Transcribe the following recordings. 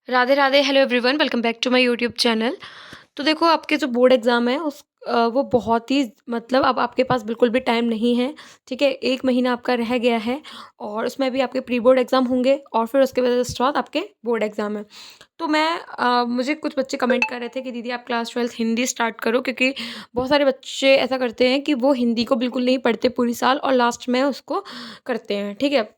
Radhe Radhe. Hello everyone, welcome back to my YouTube channel. तो देखो, आपके जो बोर्ड एग्ज़ाम है वो बहुत ही मतलब अब आपके पास बिल्कुल भी टाइम नहीं है। ठीक है, 1 महीना आपका रह गया है और उसमें भी आपके प्री बोर्ड एग्ज़ाम होंगे और फिर उसके बाद उसके बाद आपके बोर्ड एग्ज़ाम है। तो मुझे कुछ बच्चे कमेंट कर रहे थे कि दीदी आप क्लास 12th हिंदी स्टार्ट करो, क्योंकि बहुत सारे बच्चे ऐसा करते हैं कि वो हिंदी को बिल्कुल नहीं पढ़ते पूरी साल और लास्ट में उसको करते हैं। ठीक है?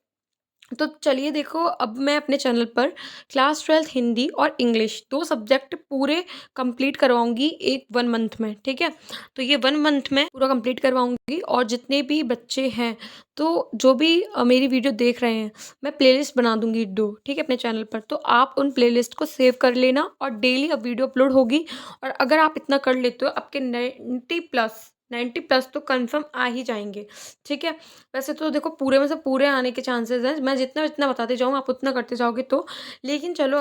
तो चलिए देखो, अब मैं अपने चैनल पर क्लास 12th हिंदी और इंग्लिश 2 सब्जेक्ट पूरे कंप्लीट करवाऊँगी एक 1 मंथ में, ठीक है? तो ये 1 मंथ में पूरा कंप्लीट करवाऊँगी और जितने भी बच्चे हैं, तो जो भी मेरी वीडियो देख रहे हैं, मैं प्लेलिस्ट बना दूँगी 2, ठीक है, अपने चैनल पर। तो आप उन प्लेलिस्ट को सेव कर लेना और डेली अब वीडियो अपलोड होगी और अगर आप इतना कर लेते हो, आपके 90 प्लस तो कन्फर्म आ ही जाएँगे, ठीक है? वैसे तो देखो, पूरे में से पूरे आने के चांसेस हैं, मैं जितना-जितना बताती जाऊँ आप उतना करते जाओगे तो। लेकिन चलो,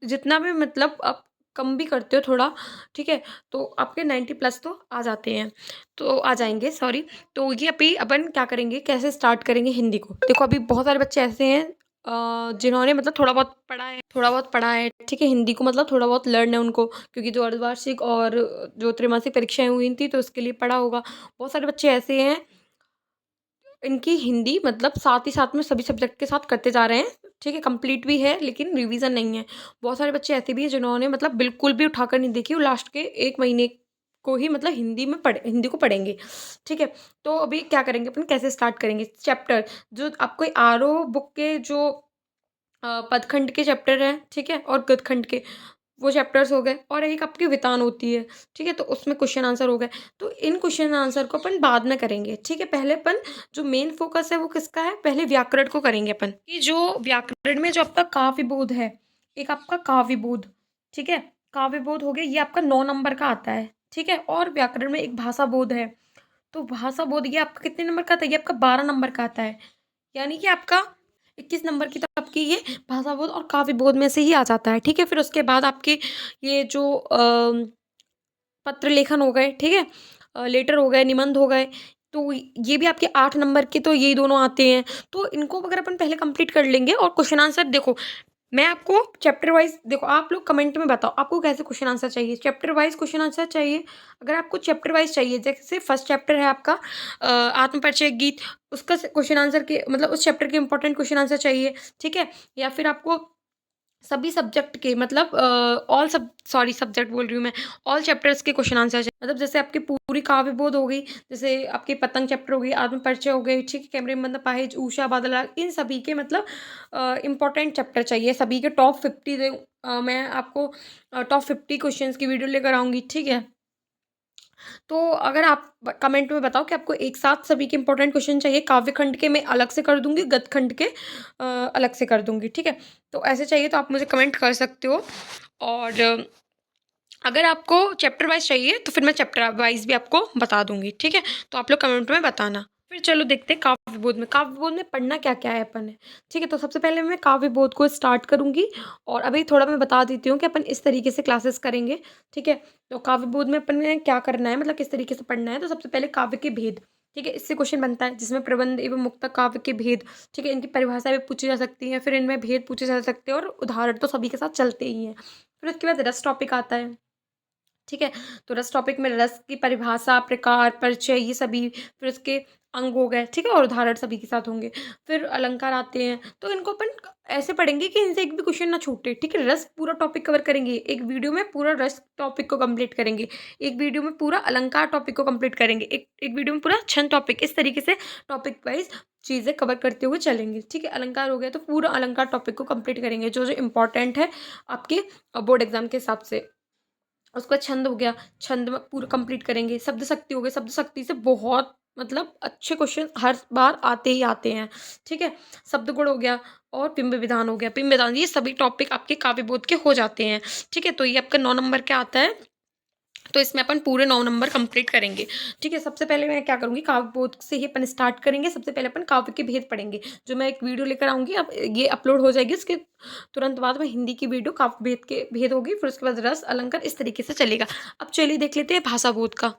जितना भी मतलब आप कम भी करते हो थोड़ा, ठीक है, तो आपके 90 प्लस तो आ जाते हैं, तो आ जाएँगे, सॉरी। तो ये अभी अपन क्या करेंगे, कैसे स्टार्ट करेंगे हिंदी को। देखो, अभी बहुत सारे बच्चे ऐसे हैं जिन्होंने मतलब थोड़ा बहुत पढ़ा है, ठीक है, हिंदी को मतलब थोड़ा बहुत लर्न है उनको, क्योंकि जो अर्धवार्षिक और जो त्रैमासिक परीक्षाएँ हुई थी तो उसके लिए पढ़ा होगा। बहुत सारे बच्चे ऐसे हैं, इनकी हिंदी मतलब साथ ही साथ में सभी सब्जेक्ट के साथ करते जा रहे हैं, ठीक है? कंप्लीट भी है लेकिन रिवीज़न नहीं है। बहुत सारे बच्चे ऐसे भी हैं जिन्होंने मतलब बिल्कुल भी उठाकर नहीं देखी और लास्ट के 1 महीने को ही मतलब हिंदी को पढ़ेंगे, ठीक है? तो अभी क्या करेंगे अपन, कैसे स्टार्ट करेंगे? चैप्टर जो आपको आरओ बुक के जो पदखंड के चैप्टर हैं, ठीक है? और गदखंड के, वो चैप्टर्स हो गए और एक आपकी वितान होती है, ठीक है? तो उसमें क्वेश्चन आंसर हो गए। तो इन क्वेश्चन आंसर को अपन बाद में करेंगे, ठीक है? पहले अपन जो मेन फ़ोकस है वो किसका है? पहले व्याकरण को करेंगे अपन, कि जो व्याकरण में जो आपका काव्य बोध है, एक आपका काव्य बोध, ठीक है? काव्य बोध हो गया, ये आपका 9 नंबर का आता है, ठीक है? और व्याकरण में एक भाषा बोध है, तो भाषा बोध ये आपका कितने नंबर का आता है? ये आपका 12 नंबर का आता है। यानी कि आपका 21 नंबर की तो आपकी ये भाषा बोध और काव्य बोध में से ही आ जाता है, ठीक है? फिर उसके बाद आपके ये जो पत्र लेखन हो गए, ठीक है? लेटर हो गए, निबंध हो गए, तो ये भी आपके 8 नंबर के तो ये दोनों आते हैं। तो इनको अगर अपन पहले कंप्लीट कर लेंगे और क्वेश्चन आंसर देखो, मैं आपको चैप्टर वाइज़ देखो, आप लोग कमेंट में बताओ आपको कैसे क्वेश्चन आंसर चाहिए? चैप्टर वाइज़ क्वेश्चन आंसर चाहिए? अगर आपको चैप्टर वाइज़ चाहिए, जैसे फर्स्ट चैप्टर है आपका आत्मपरिचय गीत, उसका स क्वेश्चन आंसर के मतलब उस चैप्टर के इम्पोर्टेंट क्वेश्चन आंसर चाहिए, ठीक है? या फिर आपको सभी सब्जेक्ट के मतलब सब्जेक्ट बोल रही हूँ मैं, ऑल चैप्टर्स के क्वेश्चन आंसर मतलब जैसे आपकी पूरी काव्य बोध हो गई, जैसे आपकी पतंग चैप्टर हो गई, आत्मपरिचय हो गई, ठीक है, कैमरे में बंदा पाहिज, उषा बादल आग, इन सभी के मतलब इम्पोर्टेंट चैप्टर चाहिए, सभी के टॉप 50 मैं आपको टॉप 50 क्वेश्चंस की वीडियो लेकर आऊँगी, ठीक है? तो अगर आप कमेंट में बताओ कि आपको एक साथ सभी के इंपॉर्टेंट क्वेश्चन चाहिए, काव्य खंड के मैं अलग से कर दूंगी, गद्य खंड के अलग से कर दूंगी, ठीक है? तो ऐसे चाहिए तो आप मुझे कमेंट कर सकते हो। और अगर आपको चैप्टर वाइज चाहिए तो फिर मैं चैप्टर वाइज भी आपको बता दूंगी, ठीक है? तो आप लोग कमेंट में बताना। फिर चलो देखते हैं काव्य बोध में पढ़ना क्या क्या है अपन ने, ठीक है? तो सबसे पहले मैं काव्य बोध को स्टार्ट करूंगी और अभी थोड़ा मैं बता देती हूँ कि अपन इस तरीके से क्लासेस करेंगे, ठीक है? तो काव्य बोध में अपन ने क्या करना है, मतलब किस तरीके से पढ़ना है। तो सबसे पहले काव्य के भेद, ठीक है, इससे क्वेश्चन बनता है, जिसमें प्रबंध एवं मुक्तक काव्य के भेद, ठीक है, इनकी परिभाषा भी पूछी जा सकती है, फिर इनमें भेद पूछे जा सकते हैं और उदाहरण तो सभी के साथ चलते ही हैं। फिर उसके बाद रस टॉपिक आता है, ठीक है? तो रस टॉपिक में रस की परिभाषा, प्रकार, परिचय, ये सभी, फिर उसके अंग हो गए, ठीक है? और उदाहरण सभी के साथ होंगे। फिर अलंकार आते हैं, तो इनको अपन ऐसे पढ़ेंगे कि इनसे एक भी क्वेश्चन ना छूटे, ठीक है? रस पूरा टॉपिक कवर करेंगे, एक वीडियो में पूरा रस टॉपिक को कंप्लीट करेंगे, एक वीडियो में पूरा अलंकार टॉपिक को कंप्लीट करेंगे, एक वीडियो में पूरा छंद टॉपिक, इस तरीके से टॉपिक वाइज़ चीज़ें कवर करते हुए चलेंगे, ठीक है? अलंकार हो गया तो पूरा अलंकार टॉपिक को कंप्लीट करेंगे, जो-जो इम्पोर्टेंट है आपके बोर्ड एग्ज़ाम के हिसाब से। उसके बाद छंद हो गया, छंद में पूरा कंप्लीट करेंगे। शब्द शक्ति हो गई, शब्द शक्ति से बहुत मतलब अच्छे क्वेश्चन हर बार आते ही आते हैं, ठीक है? शब्द गुण हो गया और बिंब विधान हो गया। बिंब विधान, ये सभी टॉपिक आपके काव्य बोध के हो जाते हैं, ठीक है? तो ये आपका 9 नंबर का आता है। तो इसमें अपन पूरे 9 नंबर कंप्लीट करेंगे, ठीक है? सबसे पहले मैं क्या करूँगी, काव्य बोध से ही अपन स्टार्ट करेंगे। सबसे पहले अपन काव्य के भेद पढ़ेंगे, जो मैं एक वीडियो लेकर आऊँगी, अब ये अपलोड हो जाएगी, उसके तुरंत बाद में हिंदी की वीडियो काव्य भेद के भेद होगी, फिर उसके बाद रस, अलंकार, इस तरीके से चलेगा। अब चलिए देख लेते हैं भाषा बोध का।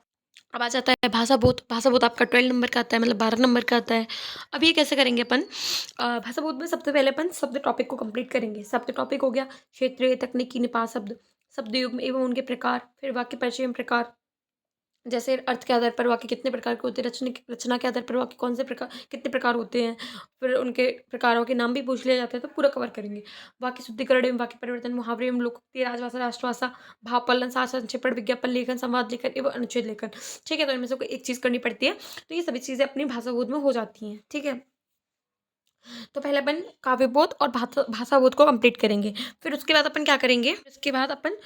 अब आ जाता है भाषा बोध। भाषा बोध आपका 12 नंबर का आता है, मतलब 12 नंबर का आता है। अब ये कैसे करेंगे अपन? भाषा बोध में सबसे पहले अपन शब्द टॉपिक को कंप्लीट करेंगे। शब्द टॉपिक हो गया क्षेत्रीय, तकनीकी, निपात शब्द, शब्द युग्म एवं उनके प्रकार, फिर वाक्य परिचय एवं प्रकार, जैसे अर्थ के आधार पर वाक्य कितने प्रकार के होते हैं, रचना के आधार पर वाक्य कौन से प्रकार, कितने प्रकार होते हैं, फिर उनके प्रकारों के नाम भी पूछ लिए जाते हैं, तो पूरा कवर करेंगे। वाक्य शुद्धिकरण एवं वाक्य परिवर्तन, मुहावरे एवं लोकोक्ति, राजभाषा, राष्ट्रभाषा, भावपलन, सार संक्षेपण, विज्ञापन लेखन, संवाद लेखन एवं अनुच्छेद लेखन। ठीक है, तो इनमें से कोई एक चीज़ करनी पड़ती है, तो ये सभी चीज़ें अपनी भाषा बोध में हो जाती हैं। ठीक है, तो पहले अपन काव्यबोध और भाषाबोध को कंप्लीट करेंगे। फिर उसके बाद अपन क्या करेंगे, उसके बाद अपन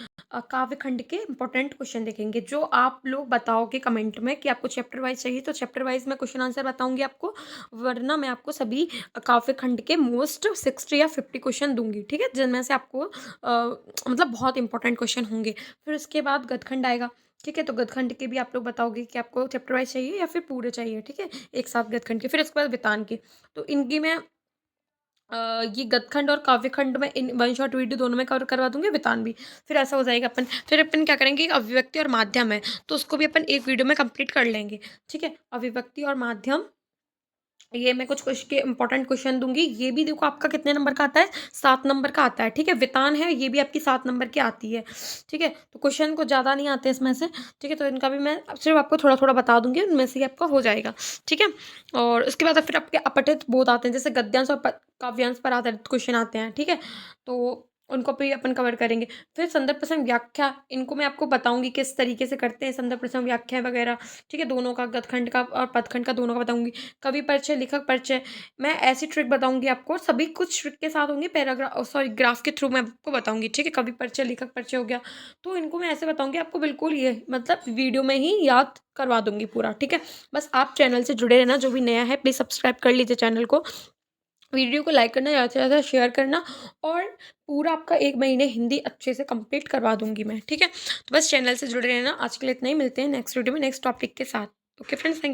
काव्य खंड के इंपॉर्टेंट क्वेश्चन देखेंगे, जो आप लोग बताओगे कमेंट में कि आपको चैप्टर वाइज चाहिए, तो चैप्टर वाइज मैं क्वेश्चन आंसर बताऊंगी आपको, वरना मैं आपको सभी काव्य खंड के मोस्ट 60 या 50 क्वेश्चन दूंगी। ठीक है, जिनमें से आपको मतलब बहुत इंपॉर्टेंट क्वेश्चन होंगे। फिर उसके बाद गदखंड आएगा। ठीक है, तो गदखंड के भी आप लोग बताओगे कि आपको चैप्टर वाइज चाहिए या फिर पूरे चाहिए। ठीक है, एक साथ गदखंड के। फिर उसके बाद वितान के, तो इनकी मैं ये गदखंड और काव्यखंड में इन वन शॉट वीडियो दोनों में कवर करवा दूंगी, वितान भी। फिर ऐसा हो जाएगा अपन, फिर अपन क्या करेंगे, अभिव्यक्ति और माध्यम है, तो उसको भी अपन एक वीडियो में कंप्लीट कर लेंगे। ठीक है, अभिव्यक्ति और माध्यम, ये मैं कुछ कुछ के इंपॉर्टेंट क्वेश्चन दूंगी। ये भी देखो आपका कितने नंबर का आता है, 7 नंबर का आता है। ठीक है, वितान है, ये भी आपकी 7 नंबर की आती है। ठीक है, तो क्वेश्चन को ज़्यादा नहीं आते इसमें से। ठीक है, तो इनका भी मैं सिर्फ आपको थोड़ा थोड़ा बता दूंगी, उनमें से ही आपका हो जाएगा। ठीक है, और उसके बाद फिर आपके अपठित बोध आते हैं, जैसे गद्यांश और काव्यांश पर आधारित क्वेश्चन आते हैं। ठीक है, तो उनको भी अपन कवर करेंगे। फिर संदर्भ प्रसंग व्याख्या, इनको मैं आपको बताऊंगी किस तरीके से करते हैं संदर्भ प्रसंग व्याख्या वगैरह। ठीक है, दोनों का, गदखंड का और पदखंड का, दोनों का बताऊंगी। कवि परिचय, लेखक परिचय, मैं ऐसी ट्रिक बताऊंगी आपको, सभी कुछ ट्रिक के साथ होंगे, पैराग्राफ सॉरी ग्राफ के थ्रू मैं आपको बताऊंगी। ठीक है, कवि परिचय, लेखक परिचय हो गया, तो इनको मैं ऐसे बताऊंगी आपको, बिल्कुल ये मतलब वीडियो में ही याद करवा दूंगी पूरा। ठीक है, बस आप चैनल से जुड़े रहना, जो भी नया है प्लीज़ सब्सक्राइब कर लीजिए चैनल को, वीडियो को लाइक करना, ज़्यादा से ज़्यादा शेयर करना, और पूरा आपका 1 महीने हिंदी अच्छे से कंप्लीट करवा दूंगी मैं। ठीक है, तो बस चैनल से जुड़े रहना। आज के लिए इतना ही, मिलते हैं नेक्स्ट वीडियो में नेक्स्ट टॉपिक के साथ। Okay friends, thank you.